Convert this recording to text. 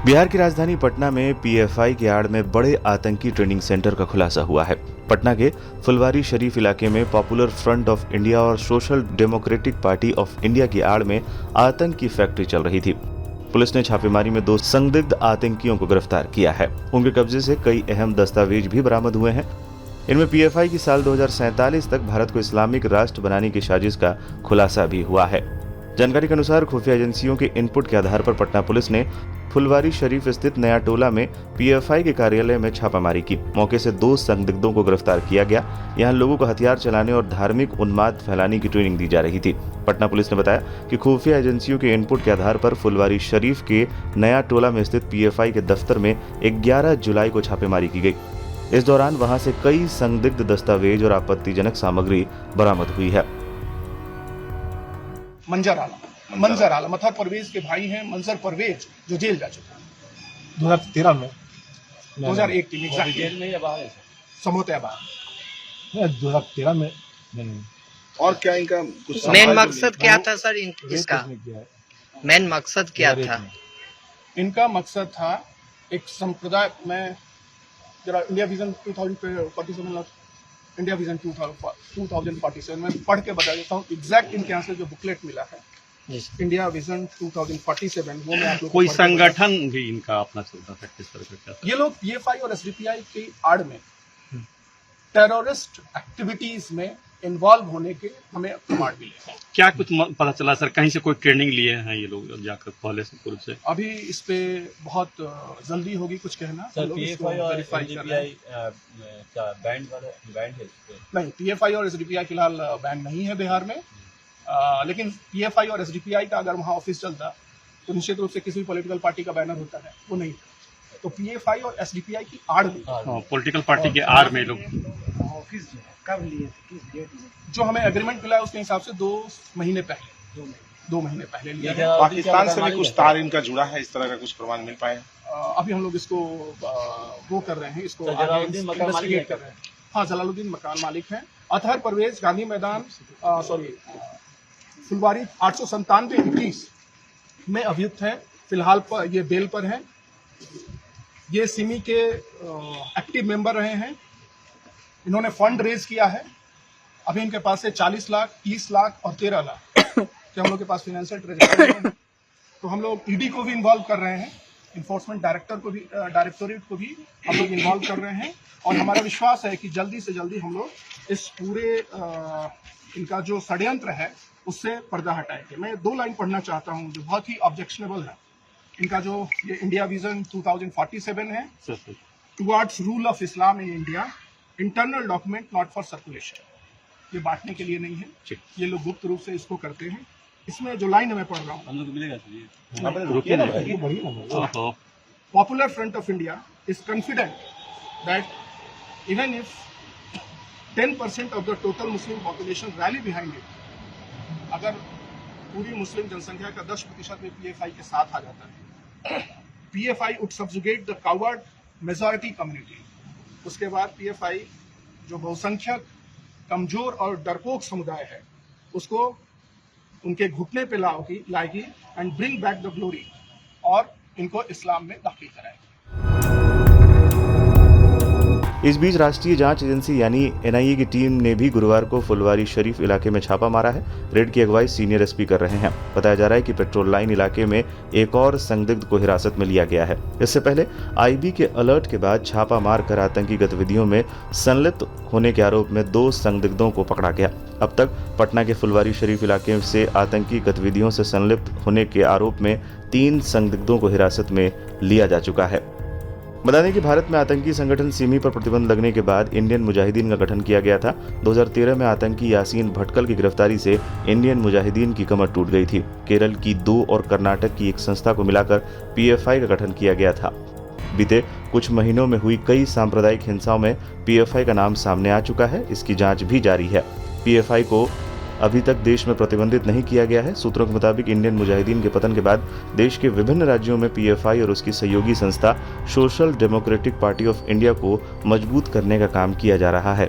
बिहार की राजधानी पटना में पीएफआई की आड़ में बड़े आतंकी ट्रेनिंग सेंटर का खुलासा हुआ है। पटना के फुलवारी शरीफ इलाके में पॉपुलर फ्रंट ऑफ इंडिया और social democratic party of India की आड़ में आतंक की फैक्ट्री चल रही थी। पुलिस ने छापेमारी में 2 संदिग्ध आतंकियों को गिरफ्तार किया है। उनके कब्जे से कई अहम दस्तावेज भी बरामद हुए हैं। इनमें पीएफआई की साल 2047 तक भारत को इस्लामिक राष्ट्र बनाने की साजिश का खुलासा भी हुआ है। जानकारी के अनुसार खुफिया एजेंसियों के इनपुट के आधार पर पटना पुलिस ने फुलवारी शरीफ स्थित नया टोला में पीएफआई के कार्यालय में छापामारी की। मौके से 2 संदिग्धों को गिरफ्तार किया गया। यहां लोगों को हथियार चलाने और धार्मिक उन्माद फैलाने की ट्रेनिंग दी जा रही थी। पटना पुलिस ने बताया कि खुफिया एजेंसियों के इनपुट के आधार पर फुलवारी शरीफ के नया टोला में स्थित पीएफआई के दफ्तर में 11 जुलाई को छापेमारी की गई। इस दौरान वहां से कई संदिग्ध दस्तावेज और आपत्तिजनक सामग्री बरामद हुई है। मंजर आलम मथा परवेज के भाई हैं। मंजर परवेज जो जेल जा चुका है 2013 में 2001 में जेल में या बाहर है? संभवतः बाहर 2013 में मैंने और क्या इनका कुछ मेन मकसद क्या था सर इसका? मेन मकसद क्या था? इनका मकसद था एक संप्रदाय में जरा इंडिया विजन 2047 इंडिया विजन 2047 में पढ़ के बता देता हूँ एग्जैक्ट इनके यहाँ से जो बुकलेट मिला है इंडिया विजन 2047 वो मैं आप लोग कोई संगठन भी इनका अपना चलता था किस तरह का? ये लोग पीएफआई और एसडीपीआई की आड़ में टेररिस्ट एक्टिविटीज में इन्वॉल्व होने के हमें प्रमाण मिले। क्या कुछ पता चला सर? कहीं से कोई ट्रेनिंग लिए हैं ये लोग जाकर पहले से पूर्व से? अभी इस पे बहुत जल्दी होगी कुछ कहना। सर पीएफआई और एसडीपीआई का बैंड है नहीं, पीएफआई और एसडीपीआई फिलहाल बैंड नहीं है बिहार में। लेकिन पीएफआई और एसडीपीआई का अगर वहाँ ऑफिस चलता तो निश्चित रूप से किसी भी पॉलिटिकल पार्टी का बैनर होता है, वो नहीं। तो पीएफआई और एसडीपीआई की आड़ में पॉलिटिकल पार्टी के आड़ में लोग ऑफिस कब लिए थे, किस डेट में? जो हमें एग्रीमेंट मिला है उसके हिसाब से 2 महीने पहले 2 महीने पहले लिया है। पाकिस्तान से भी कुछ तार इनका जुड़ा है, इस तरह का कुछ प्रमाण मिल पाए? अभी हम लोग इसको वो कर रहे हैं, इसको इन्वेस्टिगेट कर रहे हैं। हाँ, जलालुद्दीन मकान मालिक हैं। अतहर परवेज गांधी मैदान फुलवारी 897-21 में अभियुक्त है। फिलहाल पर ये बेल पर हैं। ये सिमी के एक्टिव मेंबर रहे हैं। इन्होंने फंड रेज किया है। अभी इनके पास से 40 लाख, 30 लाख और 13 लाख के हम लोग के पास फाइनेंशियल ट्रेजरी हैं। तो हम लोग ईडी को भी इन्वॉल्व कर रहे हैं, इन्फोर्समेंट डायरेक्टोरेट को भी हम लोग इन्वॉल्व कर रहे हैं। और हमारा विश्वास है कि जल्दी से जल्दी हम लोग इस पूरे इनका जो षड्यंत्र है उससे पर्दा हटाएंगे। मैं 2 लाइन पढ़ना चाहता हूँ जो बहुत ही ऑब्जेक्शनेबल है। इनका जो ये इंडिया विजन 2047 है, towards rule of Islam in India, internal document not for circulation. ये बांटने के लिए नहीं है, ये लोग गुप्त रूप से इसको करते हैं। इसमें जो लाइन मैं पढ़ रहा हूँ, popular front of India is confident that even if 10% of the total Muslim population rally behind it, अगर पूरी मुस्लिम जनसंख्या का 10% में पीएफआई के साथ आ जाता है, PFI would subjugate the coward majority community. उसके बाद पीएफआई जो बहुसंख्यक कमजोर और डरपोक समुदाय है उसको उनके घुटने पे लाएगी and bring back the glory, और इनको इस्लाम में दाखिल कराएगी। इस बीच राष्ट्रीय जांच एजेंसी यानी एनआईए की टीम ने भी गुरुवार को फुलवारी शरीफ इलाके में छापा मारा है। रेड की अगुवाई सीनियर एसपी कर रहे हैं। बताया जा रहा है कि पेट्रोल लाइन इलाके में एक और संदिग्ध को हिरासत में लिया गया है। इससे पहले आईबी के अलर्ट के बाद छापा मारकर आतंकी गतिविधियों में संलिप्त होने के आरोप में 2 संदिग्धों को पकड़ा गया। अब तक पटना के फुलवारी शरीफ इलाके से आतंकी गतिविधियों से संलिप्त होने के आरोप में 3 संदिग्धों को हिरासत में लिया जा चुका है। बता दें कि भारत में आतंकी संगठन सिमी पर प्रतिबंध लगने के बाद इंडियन मुजाहिदीन का गठन किया गया था। 2013 में आतंकी यासीन भटकल की गिरफ्तारी से इंडियन मुजाहिदीन की कमर टूट गई थी। केरल की 2 और कर्नाटक की एक संस्था को मिलाकर पीएफआई का गठन किया गया था। बीते कुछ महीनों में हुई कई सांप्रदायिक हिंसाओं में पीएफआई का नाम सामने आ चुका है। इसकी जांच भी जारी है। पीएफआई को अभी तक देश में प्रतिबंधित नहीं किया गया है। सूत्रों के मुताबिक इंडियन मुजाहिदीन के पतन के बाद देश के विभिन्न राज्यों में पीएफआई और उसकी सहयोगी संस्था social democratic party of India को मजबूत करने का काम किया जा रहा है।